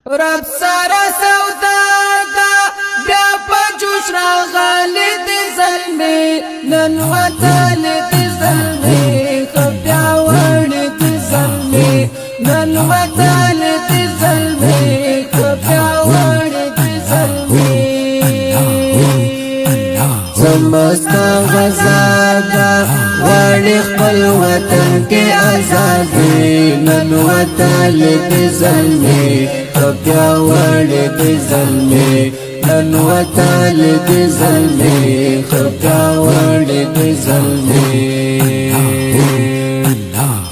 رب سارا سودا دا بیا په جوش راغلی د زلمی نن وطن د زلمی خبیا وړ د زلمی نن وطن د زلمی خبیا وړ د زلمی زمستا غزادا وړ خپل وطن کې آزادي نن وطن د زلمی خبیا وړ د زلمی نن وطن د زلمی خبیا وړ د زلمی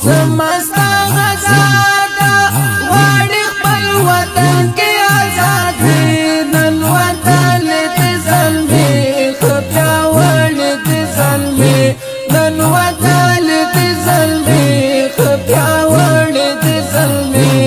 زمستا غزادا وړ خپل وطن کې آزادي نن وطن د زلمی خبیا وړ د زلمی نن وطن د زلمی خبیا وړ د زلمی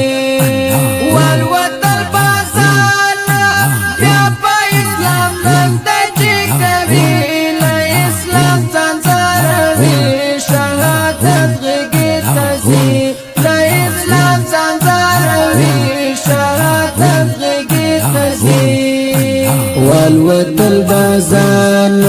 والوتل بازان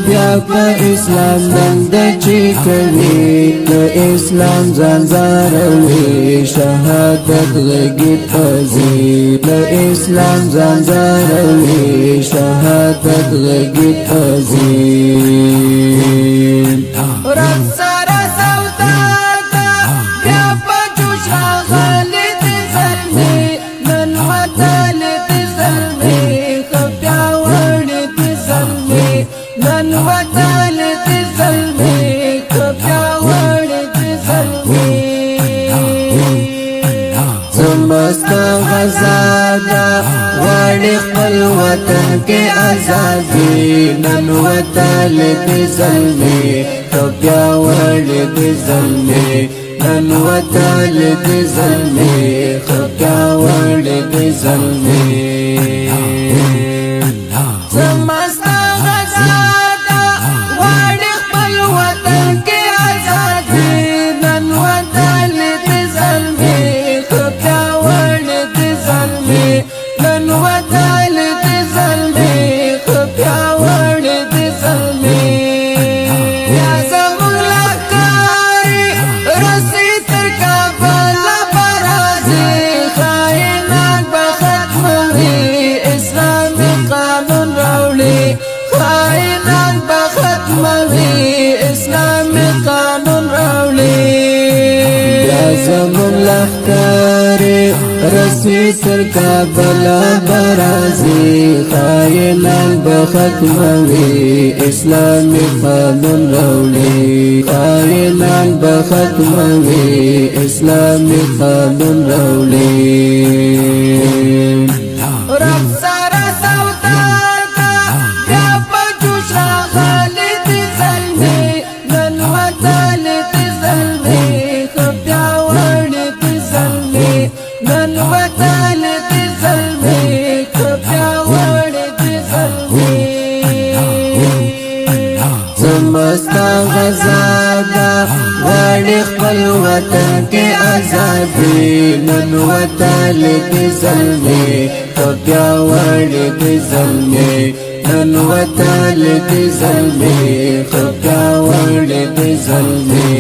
بیا په اسلام دند چې کوي د اسلام ځانځاروي شهادت غږی تازي د اسلام ځانځاروي شهادت غږی تازي رب سارا سودا دا بیا په جوش راغلی د زلمی نن وطن د زلمی نن وطن د زلمی خبیا وړ د زلمی زمستا غزادا وړ خپل وطن کې آزادي نن وطن د زلمی خبیا وړ د زلمی نن وطن د زلمی خبیا وړ د زلمی زمستا زمون لخکاری رسی تر کابل برازی خائنان بختموی اسلامی قانون رولی خائنان بختموی اسلامی قانون رولی رب سارا سودا دا بیا په جوش راغلی د زلمی نن وطن د زلمی نن وطن د زلمی خبیا وړ د زلمی زمستا غزادا وړ خپل وطن کې آزادي نن وطن د زلمی خبیا وړ د زلمی نن وطن د زلمی خبیا وړ د زلمی